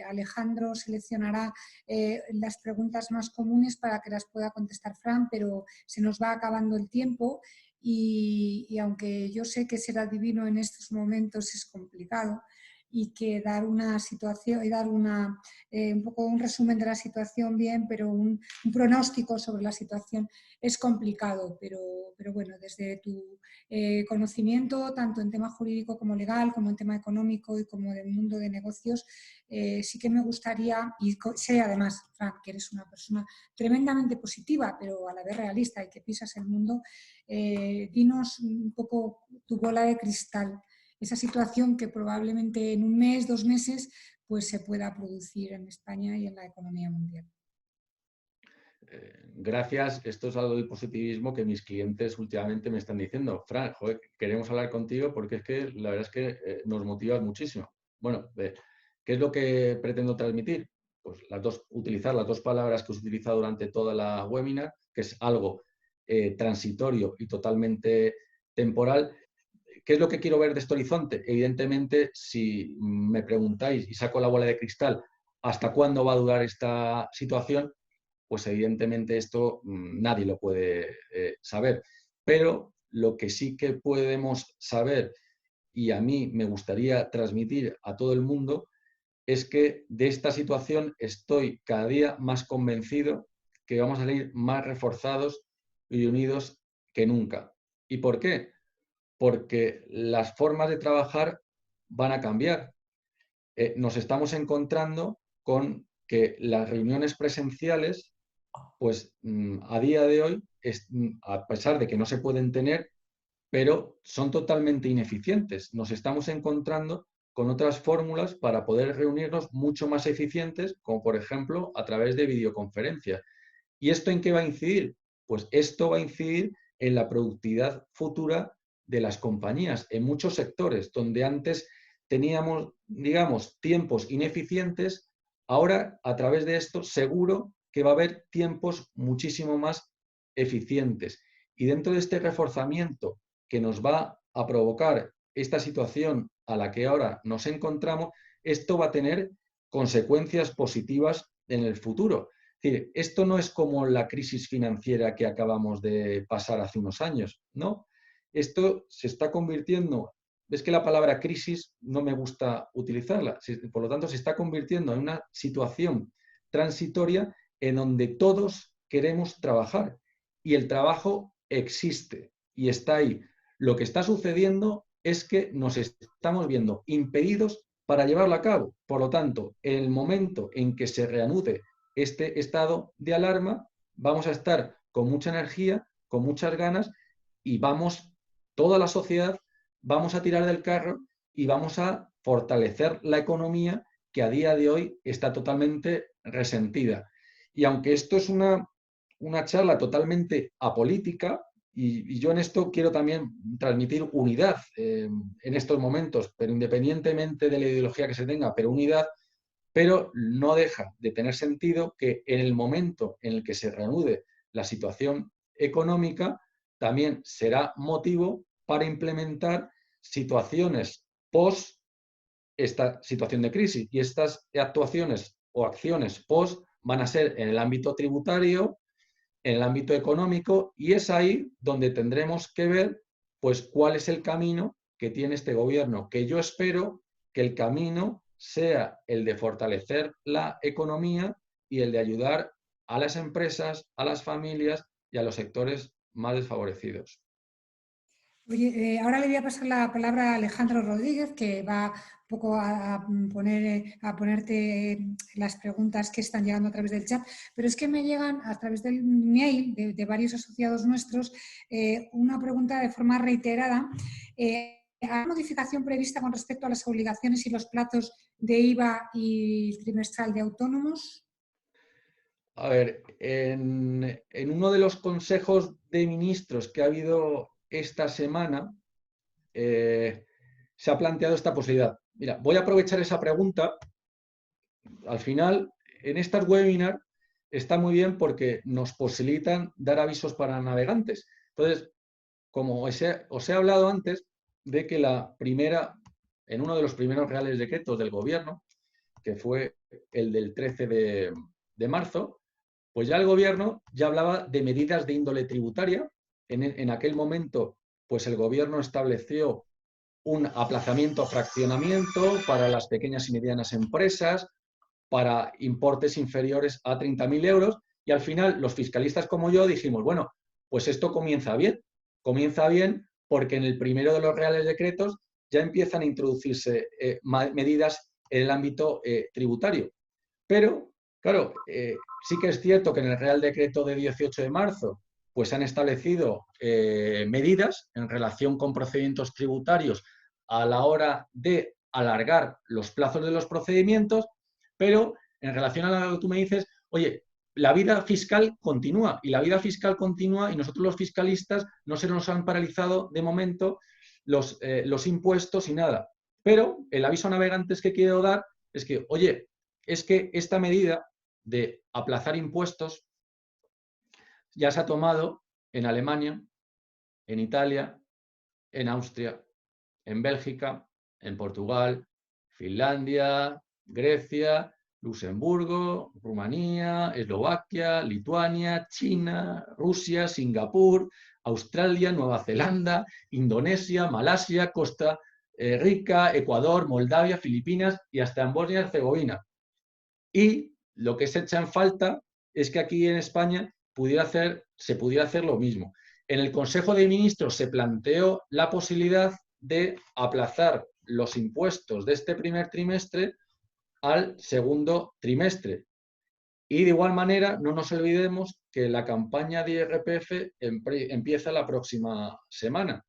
Speaker 2: Alejandro seleccionará las preguntas más comunes para que las pueda contestar Fran, pero se nos va acabando el tiempo y aunque yo sé que ser adivino en estos momentos es complicado, y que dar una situación y dar un poco un resumen de la situación bien, pero un pronóstico sobre la situación es complicado, pero bueno, desde tu conocimiento, tanto en tema jurídico como legal, como en tema económico y como del mundo de negocios, sí que me gustaría, y sé además, Fran, que eres una persona tremendamente positiva, pero a la vez realista y que pisas el mundo, dinos un poco tu bola de cristal, esa situación que probablemente en un mes, 2 meses, pues se pueda producir en España y en la economía mundial.
Speaker 3: Gracias. Esto es algo del positivismo que mis clientes últimamente me están diciendo. Fran, joder, queremos hablar contigo porque es que la verdad es que nos motivas muchísimo. Bueno, ¿qué es lo que pretendo transmitir? pues utilizar las dos palabras que he utilizado durante toda la webinar, que es algo transitorio y totalmente temporal. ¿Qué es lo que quiero ver de este horizonte? Evidentemente, si me preguntáis y saco la bola de cristal, ¿hasta cuándo va a durar esta situación? Pues evidentemente esto nadie lo puede saber. Pero lo que sí que podemos saber, y a mí me gustaría transmitir a todo el mundo, es que de esta situación estoy cada día más convencido que vamos a salir más reforzados y unidos que nunca. ¿Y por qué? Porque las formas de trabajar van a cambiar. Nos estamos encontrando con que las reuniones presenciales, pues a día de hoy, a pesar de que no se pueden tener, pero son totalmente ineficientes. Nos estamos encontrando con otras fórmulas para poder reunirnos mucho más eficientes, como por ejemplo a través de videoconferencias. ¿Y esto en qué va a incidir? Pues esto va a incidir en la productividad futura de las compañías, en muchos sectores, donde antes teníamos, digamos, tiempos ineficientes, ahora a través de esto seguro que va a haber tiempos muchísimo más eficientes. Y dentro de este reforzamiento que nos va a provocar esta situación a la que ahora nos encontramos, esto va a tener consecuencias positivas en el futuro. Es decir, esto no es como la crisis financiera que acabamos de pasar hace unos años, ¿no? Esto se está convirtiendo, es que la palabra crisis no me gusta utilizarla, por lo tanto se está convirtiendo en una situación transitoria en donde todos queremos trabajar y el trabajo existe y está ahí. Lo que está sucediendo es que nos estamos viendo impedidos para llevarlo a cabo. Por lo tanto, en el momento en que se reanude este estado de alarma, vamos a estar con mucha energía, con muchas ganas y toda la sociedad, vamos a tirar del carro y vamos a fortalecer la economía que a día de hoy está totalmente resentida. Y aunque esto es una charla totalmente apolítica, y yo en esto quiero también transmitir unidad en estos momentos, pero independientemente de la ideología que se tenga, pero unidad, pero no deja de tener sentido que en el momento en el que se reanude la situación económica, también será motivo para implementar situaciones post esta situación de crisis. Y estas actuaciones o acciones post van a ser en el ámbito tributario, en el ámbito económico, y es ahí donde tendremos que ver pues cuál es el camino que tiene este gobierno, que yo espero que el camino sea el de fortalecer la economía y el de ayudar a las empresas, a las familias y a los sectores más desfavorecidos.
Speaker 2: Oye, ahora le voy a pasar la palabra a Alejandro Rodríguez, que va un poco a ponerte las preguntas que están llegando a través del chat, pero es que me llegan a través del mail de varios asociados nuestros una pregunta de forma reiterada. ¿Hay modificación prevista con respecto a las obligaciones y los plazos de IVA y trimestral de autónomos?
Speaker 3: A ver, en uno de los consejos de ministros que ha habido esta semana, se ha planteado esta posibilidad. Mira, voy a aprovechar esa pregunta. Al final, en estas webinars está muy bien porque nos posibilitan dar avisos para navegantes. Entonces, como os he hablado antes de que en uno de los primeros reales decretos del gobierno, que fue el del 13 de marzo, pues ya el gobierno ya hablaba de medidas de índole tributaria. En aquel momento, pues el gobierno estableció un aplazamiento, fraccionamiento para las pequeñas y medianas empresas, para importes inferiores a 30.000 euros, y al final los fiscalistas como yo dijimos, bueno, pues esto comienza bien porque en el primero de los reales decretos ya empiezan a introducirse medidas en el ámbito tributario. Pero, claro, sí que es cierto que en el Real Decreto de 18 de marzo pues se han establecido medidas en relación con procedimientos tributarios a la hora de alargar los plazos de los procedimientos, pero en relación a lo que tú me dices, oye, la vida fiscal continúa y nosotros los fiscalistas no se nos han paralizado de momento los impuestos y nada. Pero el aviso a navegantes que quiero dar es que, oye, es que esta medida de aplazar impuestos ya se ha tomado en Alemania, en Italia, en Austria, en Bélgica, en Portugal, Finlandia, Grecia, Luxemburgo, Rumanía, Eslovaquia, Lituania, China, Rusia, Singapur, Australia, Nueva Zelanda, Indonesia, Malasia, Costa Rica, Ecuador, Moldavia, Filipinas y hasta en Bosnia y Herzegovina. Y lo que se echa en falta es que aquí en España se pudiera hacer lo mismo. En el Consejo de Ministros se planteó la posibilidad de aplazar los impuestos de este primer trimestre al segundo trimestre. Y de igual manera, no nos olvidemos que la campaña de IRPF empieza la próxima semana.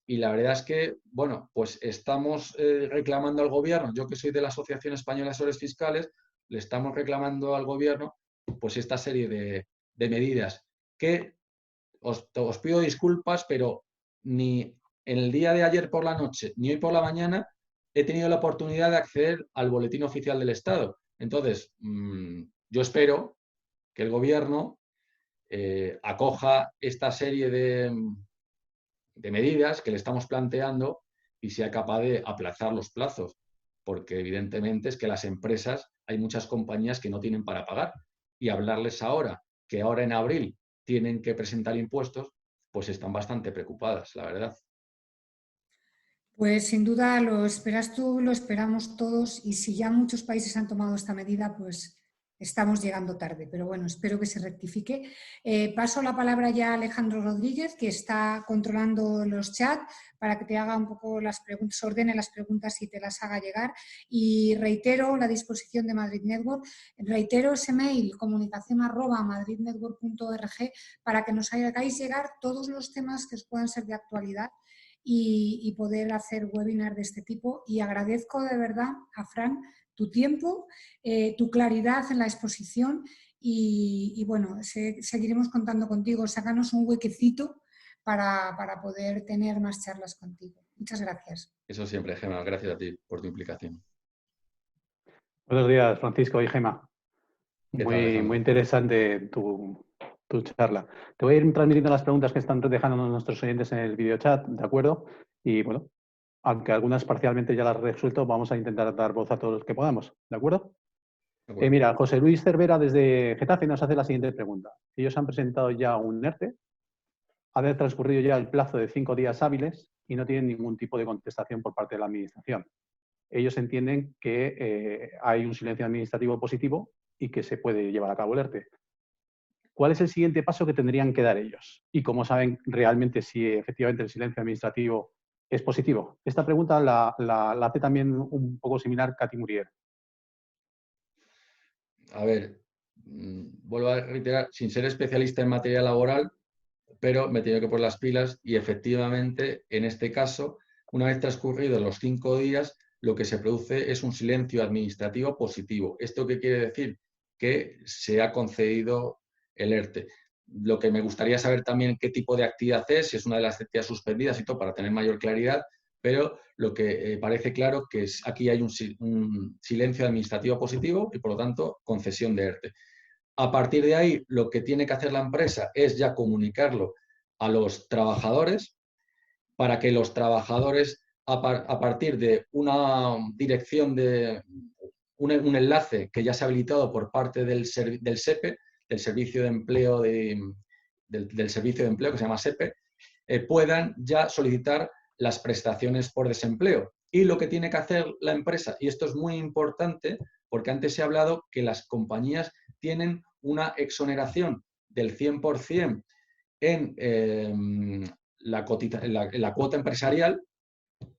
Speaker 3: Y la verdad es que, bueno, pues estamos reclamando al gobierno, yo que soy de la Asociación Española de Asesores Fiscales, le estamos reclamando al gobierno pues esta serie de medidas que os pido disculpas, pero ni en el día de ayer por la noche ni hoy por la mañana he tenido la oportunidad de acceder al Boletín Oficial del Estado. Entonces, yo espero que el gobierno acoja esta serie de medidas que le estamos planteando y sea capaz de aplazar los plazos, porque evidentemente es que las empresas, hay muchas compañías que no tienen para pagar y hablarles ahora, que ahora en abril tienen que presentar impuestos, pues están bastante preocupadas, la verdad.
Speaker 2: Pues sin duda lo esperas tú, lo esperamos todos y si ya muchos países han tomado esta medida, pues estamos llegando tarde, pero bueno, espero que se rectifique. Paso la palabra ya a Alejandro Rodríguez, que está controlando los chats para que te haga un poco las preguntas, ordene las preguntas y te las haga llegar. Y reitero la disposición de Madrid Network, reitero ese mail comunicación@madridnetwork.org para que nos hagáis llegar todos los temas que os puedan ser de actualidad y poder hacer webinars de este tipo. Y agradezco de verdad a Fran tu tiempo, tu claridad en la exposición y bueno, seguiremos contando contigo. Sácanos un huequecito para poder tener más charlas contigo. Muchas gracias.
Speaker 3: Eso siempre, Gemma. Gracias a ti por tu implicación.
Speaker 4: Buenos días, Francisco y Gemma.
Speaker 3: Muy
Speaker 4: Interesante tu charla. Te voy a ir transmitiendo las preguntas que están dejando nuestros oyentes en el videochat, ¿de acuerdo? Y bueno, aunque algunas parcialmente ya las he resuelto, vamos a intentar dar voz a todos los que podamos, ¿de acuerdo? Mira, José Luis Cervera desde Getafe nos hace la siguiente pregunta. Ellos han presentado ya un ERTE, ha transcurrido ya el plazo de 5 días hábiles y no tienen ningún tipo de contestación por parte de la Administración. Ellos entienden que hay un silencio administrativo positivo y que se puede llevar a cabo el ERTE. ¿Cuál es el siguiente paso que tendrían que dar ellos? Y cómo saben realmente si efectivamente el silencio administrativo es positivo. Esta pregunta la hace también un poco similar Katy Murier.
Speaker 3: A ver, vuelvo a reiterar, sin ser especialista en materia laboral, pero me he tenido que poner las pilas y efectivamente, en este caso, una vez transcurridos los 5 días, lo que se produce es un silencio administrativo positivo. ¿Esto qué quiere decir? Que se ha concedido el ERTE. Lo que me gustaría saber también qué tipo de actividad es, si es una de las actividades suspendidas y todo, para tener mayor claridad, pero lo que parece claro que es aquí hay un silencio administrativo positivo y, por lo tanto, concesión de ERTE. A partir de ahí, lo que tiene que hacer la empresa es ya comunicarlo a los trabajadores para que los trabajadores, a partir de una dirección de un enlace que ya se ha habilitado por parte del SEPE, del Servicio de Empleo del Servicio de Empleo que se llama SEPE, puedan ya solicitar las prestaciones por desempleo. Y lo que tiene que hacer la empresa, y esto es muy importante, porque antes se ha hablado que las compañías tienen una exoneración del 100% en la cuota empresarial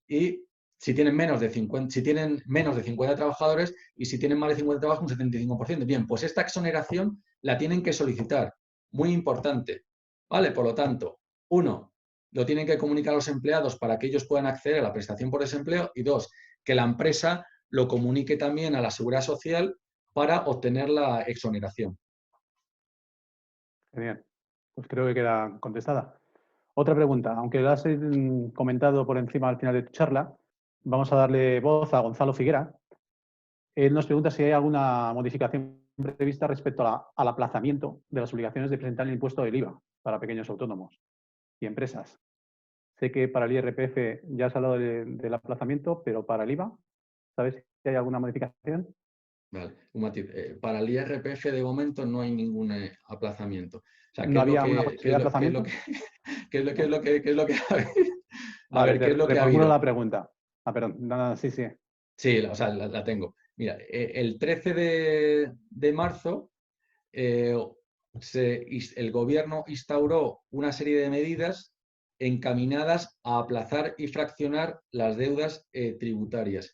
Speaker 3: y si tienen menos de 50 trabajadores y si tienen más de 50 trabajadores, un 75%. Bien, pues esta exoneración la tienen que solicitar. Muy importante. ¿Vale? Por lo tanto, 1, lo tienen que comunicar a los empleados para que ellos puedan acceder a la prestación por desempleo y 2, que la empresa lo comunique también a la Seguridad Social para obtener la exoneración.
Speaker 4: Genial. Pues creo que queda contestada. Otra pregunta, aunque lo has comentado por encima al final de tu charla, vamos a darle voz a Gonzalo Figuera. Él nos pregunta si hay alguna modificación prevista respecto al aplazamiento de las obligaciones de presentar el impuesto del IVA para pequeños autónomos y empresas. Sé que para el IRPF ya has hablado del aplazamiento, pero para el IVA, ¿sabes si hay alguna modificación?
Speaker 3: Vale, un matiz. Para el IRPF de momento no hay ningún aplazamiento. O sea, ¿qué
Speaker 4: ¿No
Speaker 3: es lo
Speaker 4: había una
Speaker 3: que,
Speaker 4: posibilidad de aplazamiento?
Speaker 3: qué es lo que a
Speaker 4: Vale,
Speaker 3: ver, ¿qué es lo que ha
Speaker 4: reformulo
Speaker 3: habido?
Speaker 4: la pregunta. Ah, perdón. No, no, sí, sí.
Speaker 3: Sí, o sea, la tengo. Mira, el 13 de marzo el gobierno instauró una serie de medidas encaminadas a aplazar y fraccionar las deudas tributarias.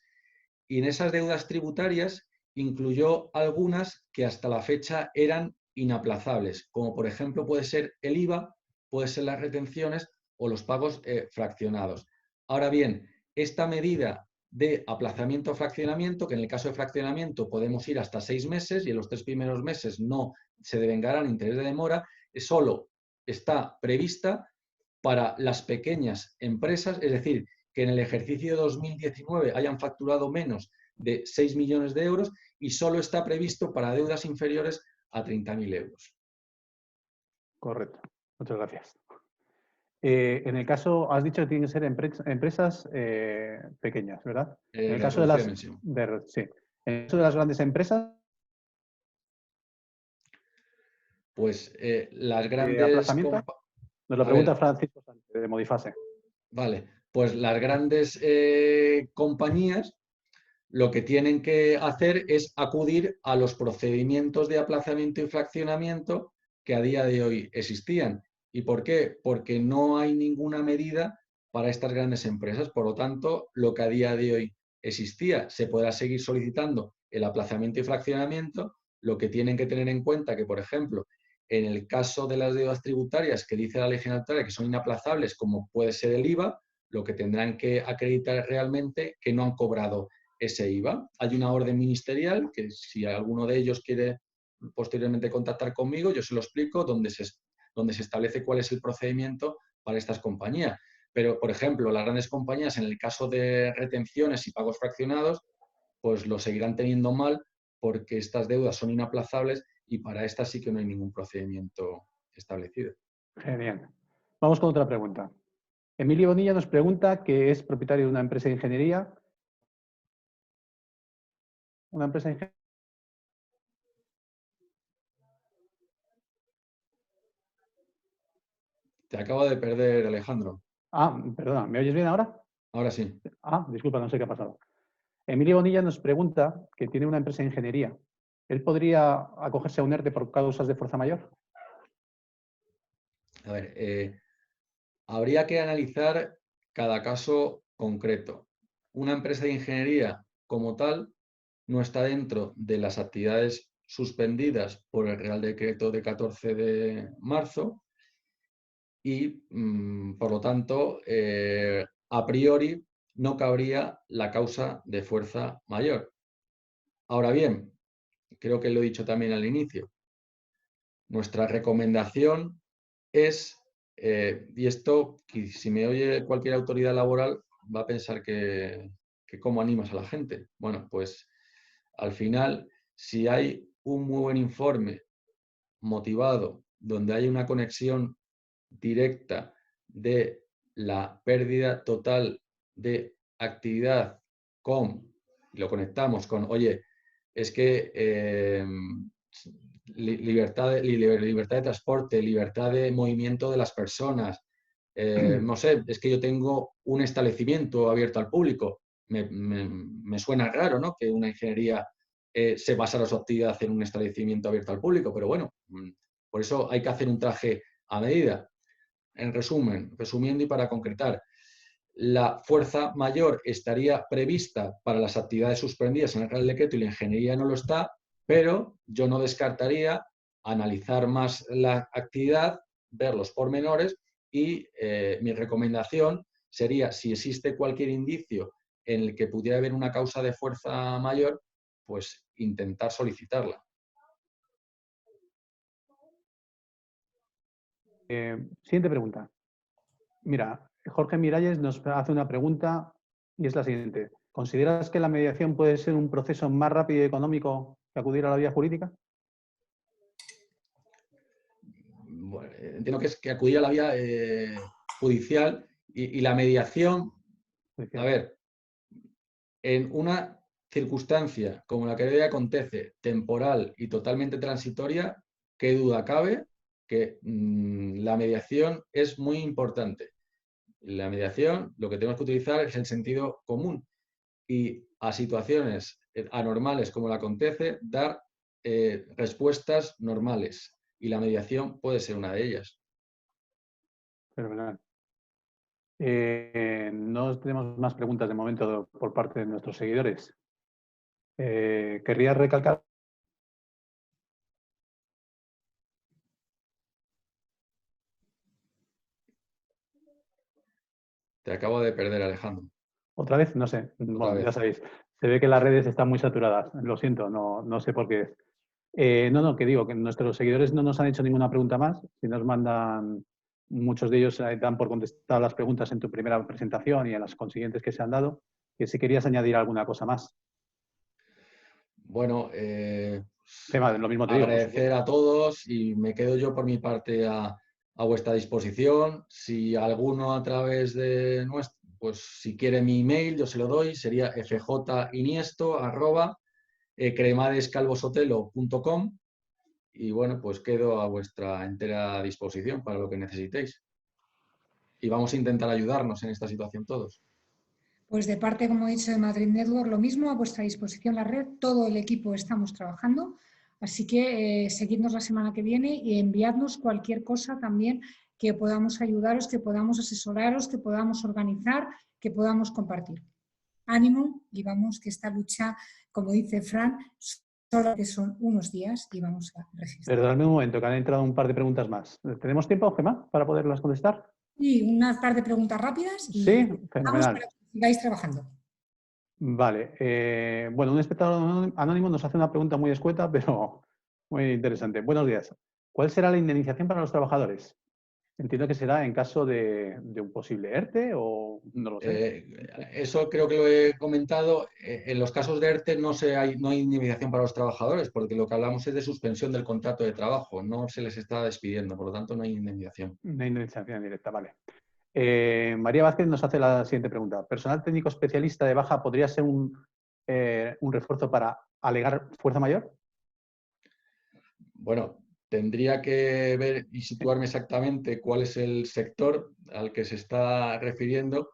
Speaker 3: Y en esas deudas tributarias incluyó algunas que hasta la fecha eran inaplazables, como por ejemplo puede ser el IVA, puede ser las retenciones o los pagos fraccionados. Ahora bien, esta medida de aplazamiento o fraccionamiento, que en el caso de fraccionamiento podemos ir hasta 6 meses y en los 3 primeros meses no se devengarán interés de demora, solo está prevista para las pequeñas empresas, es decir, que en el ejercicio 2019 hayan facturado menos de 6 millones de euros y solo está previsto para deudas inferiores a 30.000 euros.
Speaker 4: Correcto. Muchas gracias. En el caso, has dicho que tienen que ser empresas pequeñas, ¿verdad? En el caso de
Speaker 3: Reducida
Speaker 4: las,
Speaker 3: dimensión.
Speaker 4: sí. En el caso de las grandes empresas,
Speaker 3: Pues las grandes...
Speaker 4: aplazamiento. Nos lo
Speaker 3: A
Speaker 4: pregunta
Speaker 3: ver,
Speaker 4: Francisco Sánchez, de Modifase.
Speaker 3: vale, pues las grandes compañías lo que tienen que hacer es acudir a los procedimientos de aplazamiento y fraccionamiento que a día de hoy existían. ¿Y por qué? Porque no hay ninguna medida para estas grandes empresas. Por lo tanto, lo que a día de hoy existía, se podrá seguir solicitando el aplazamiento y fraccionamiento. Lo que tienen que tener en cuenta que, por ejemplo, en el caso de las deudas tributarias que dice la ley general que son inaplazables, como puede ser el IVA, lo que tendrán que acreditar realmente que no han cobrado ese IVA. Hay una orden ministerial que si alguno de ellos quiere posteriormente contactar conmigo, yo se lo explico, donde se establece cuál es el procedimiento para estas compañías. Pero, por ejemplo, las grandes compañías, en el caso de retenciones y pagos fraccionados, pues lo seguirán teniendo mal porque estas deudas son inaplazables y para estas sí que no hay ningún procedimiento establecido.
Speaker 4: Genial. Vamos con otra pregunta. Emilio Bonilla nos pregunta que es propietario de una empresa de ingeniería. Una empresa de ingeniería.
Speaker 3: Te acabo de perder, Alejandro.
Speaker 4: Ah, perdona, ¿me oyes bien ahora?
Speaker 3: Ahora sí.
Speaker 4: Ah, disculpa, no sé qué ha pasado. Emilio Bonilla nos pregunta que tiene una empresa de ingeniería. ¿Él podría acogerse a un ERTE por causas de fuerza mayor?
Speaker 3: A ver, habría que analizar cada caso concreto. Una empresa de ingeniería como tal no está dentro de las actividades suspendidas por el Real Decreto de 14 de marzo y, por lo tanto, a priori no cabría la causa de fuerza mayor. Ahora bien, creo que lo he dicho también al inicio, nuestra recomendación es, y esto, si me oye cualquier autoridad laboral, va a pensar que cómo animas a la gente. Bueno, pues al final, si hay un muy buen informe motivado, donde hay una conexión directa de la pérdida total de actividad lo conectamos con, oye, es que libertad de transporte, libertad de movimiento de las personas, no sé, es que yo tengo un establecimiento abierto al público, me suena raro, ¿no? Que una ingeniería se basara su actividad en un establecimiento abierto al público, pero bueno, por eso hay que hacer un traje a medida. En resumen, resumiendo y para concretar, la fuerza mayor estaría prevista para las actividades suspendidas en el Real Decreto y la ingeniería no lo está, pero yo no descartaría analizar más la actividad, ver los pormenores y mi recomendación sería, si existe cualquier indicio en el que pudiera haber una causa de fuerza mayor, pues intentar solicitarla.
Speaker 4: Siguiente pregunta. Mira, Jorge Miralles nos hace una pregunta y es la siguiente. ¿consideras que la mediación puede ser un proceso más rápido y económico que acudir a la vía jurídica?
Speaker 3: Bueno, entiendo que es que acudir a la vía judicial y la mediación, a ver, en una circunstancia como la que hoy acontece, temporal y totalmente transitoria, qué duda cabe que la mediación es muy importante. La mediación, lo que tenemos que utilizar es el sentido común y a situaciones anormales como la acontece, dar respuestas normales. Y la mediación puede ser una de ellas.
Speaker 4: Fenomenal. No tenemos más preguntas de momento por parte de nuestros seguidores. ¿Querrías recalcar?
Speaker 3: Te acabo de perder, Alejandro.
Speaker 4: ¿Otra vez? No sé. Bueno, ya sabéis. Se ve que las redes están muy saturadas. Lo siento, no sé por qué es. No, que digo, que nuestros seguidores no nos han hecho ninguna pregunta más. Si nos mandan, muchos de ellos dan por contestar las preguntas en tu primera presentación y en las consiguientes que se han dado. Que si querías añadir alguna cosa más.
Speaker 3: Bueno,
Speaker 4: Lo mismo te digo.
Speaker 3: agradecer a todos y me quedo yo por mi parte a vuestra disposición. Si alguno a través de nuestro, pues si quiere mi email, yo se lo doy, sería fjininiesto@cremadescalvosotelo.com y bueno, pues quedo a vuestra entera disposición para lo que necesitéis. Y vamos a intentar ayudarnos en esta situación todos.
Speaker 2: Pues de parte, como he dicho, de Madrid Network, lo mismo, a vuestra disposición la red, todo el equipo estamos trabajando, así que seguidnos la semana que viene y enviadnos cualquier cosa también que podamos ayudaros, que podamos asesoraros, que podamos organizar, que podamos compartir. Ánimo y vamos que esta lucha, como dice Fran, solo que son unos días y vamos a resistir.
Speaker 4: Perdóname un momento, que han entrado un par de preguntas más. ¿Tenemos tiempo, Gemma, para poderlas contestar?
Speaker 2: Y una par de preguntas rápidas y
Speaker 4: sí,
Speaker 2: vamos
Speaker 4: fenomenal.
Speaker 2: para que sigáis trabajando.
Speaker 4: Vale. Bueno, un espectador anónimo nos hace una pregunta muy escueta, pero muy interesante. Buenos días. ¿Cuál será la indemnización para los trabajadores? Entiendo que será en caso de un posible ERTE o no lo sé.
Speaker 3: Eso creo que lo he comentado. En los casos de ERTE no hay indemnización para los trabajadores, porque lo que hablamos es de suspensión del contrato de trabajo. No se les está despidiendo, por lo tanto no hay indemnización.
Speaker 4: Una indemnización directa, vale. María Vázquez nos hace la siguiente pregunta. ¿Personal técnico especialista de baja podría ser un refuerzo para alegar fuerza mayor?
Speaker 3: Bueno, tendría que ver y situarme exactamente cuál es el sector al que se está refiriendo,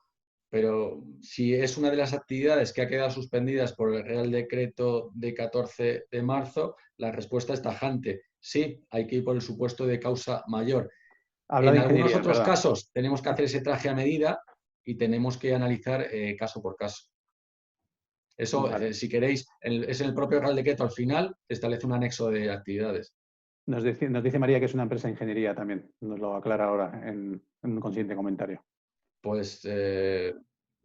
Speaker 3: pero si es una de las actividades que ha quedado suspendidas por el Real Decreto de 14 de marzo, la respuesta es tajante. Sí, hay que ir por el supuesto de causa mayor. En algunos otros casos tenemos que hacer ese traje a medida y tenemos que analizar caso por caso. Eso, vale. Si queréis, es en el propio Real Decreto al final, establece un anexo de actividades.
Speaker 4: Nos dice María que es una empresa de ingeniería también. Nos lo aclara ahora en un consiguiente comentario.
Speaker 3: Pues,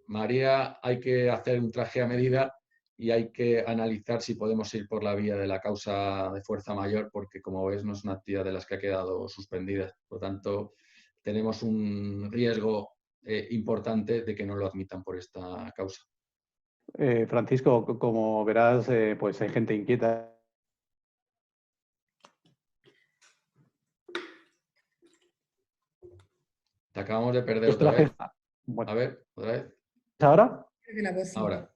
Speaker 3: María, hay que hacer un traje a medida y hay que analizar si podemos ir por la vía de la causa de fuerza mayor, porque, como ves, no es una actividad de las que ha quedado suspendida. Por lo tanto, tenemos un riesgo importante de que no lo admitan por esta causa.
Speaker 4: Francisco, como verás, pues hay gente inquieta.
Speaker 3: Te acabamos de perder otra vez.
Speaker 4: Bueno.
Speaker 3: A ver, otra vez.
Speaker 4: ¿Ahora?
Speaker 3: Ahora.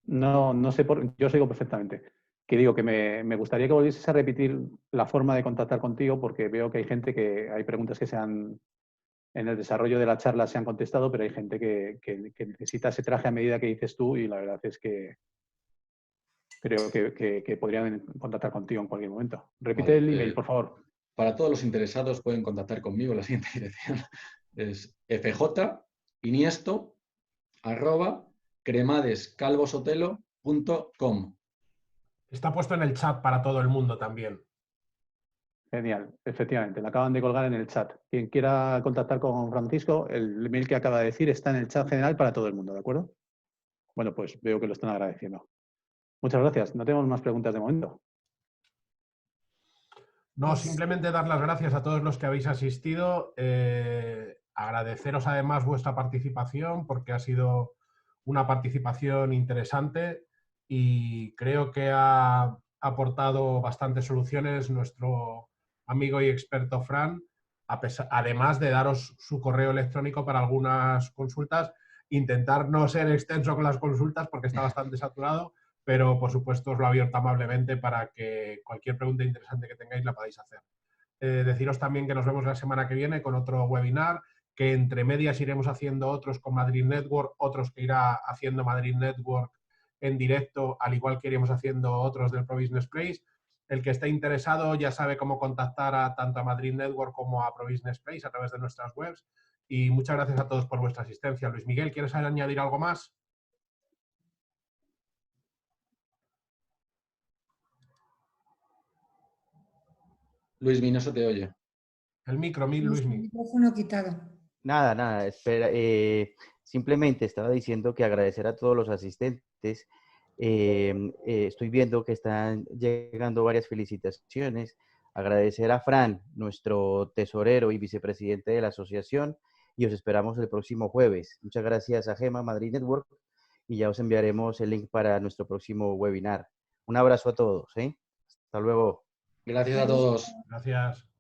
Speaker 4: No sé yo os oigo perfectamente. Que digo que me gustaría que volvieses a repetir la forma de contactar contigo, porque veo que hay gente hay preguntas que en el desarrollo de la charla se han contestado, pero hay gente que necesita ese traje a medida que dices tú y la verdad es que creo que podrían contactar contigo en cualquier momento. Repite el email, por favor.
Speaker 3: Para todos los interesados pueden contactar conmigo en la siguiente dirección. Es fjininiesto@cremadescalvosotelo.com.
Speaker 5: Está puesto en el chat para todo el mundo también.
Speaker 4: Genial, efectivamente, lo acaban de colgar en el chat. Quien quiera contactar con Francisco, el email que acaba de decir está en el chat general para todo el mundo, ¿de acuerdo? Bueno, pues veo que lo están agradeciendo. Muchas gracias. No tenemos más preguntas de momento.
Speaker 5: No, simplemente dar las gracias a todos los que habéis asistido. Agradeceros además vuestra participación porque ha sido una participación interesante y creo que ha aportado bastantes soluciones nuestro amigo y experto Fran, además de daros su correo electrónico para algunas consultas. Intentar no ser extenso con las consultas porque está bastante saturado, pero por supuesto os lo he abierto amablemente para que cualquier pregunta interesante que tengáis la podáis hacer. Deciros también que nos vemos la semana que viene con otro webinar, que entre medias iremos haciendo otros con Madrid Network, otros que irá haciendo Madrid Network en directo, al igual que iremos haciendo otros del Pro Business Place. El que esté interesado ya sabe cómo contactar tanto a Madrid Network como a Pro Business Place a través de nuestras webs. Y muchas gracias a todos por vuestra asistencia. Luis Miguel, ¿quieres añadir algo más?
Speaker 3: Luismi, no se te oye.
Speaker 5: El micro, Luismi.
Speaker 2: El micrófono quitado.
Speaker 1: Nada, espera. Simplemente estaba diciendo que agradecer a todos los asistentes. Estoy viendo que están llegando varias felicitaciones. Agradecer a Fran, nuestro tesorero y vicepresidente de la asociación, y os esperamos el próximo jueves. Muchas gracias a Gema Madrid Network y ya os enviaremos el link para nuestro próximo webinar. Un abrazo a todos. Hasta luego.
Speaker 3: Gracias a todos.
Speaker 5: Gracias.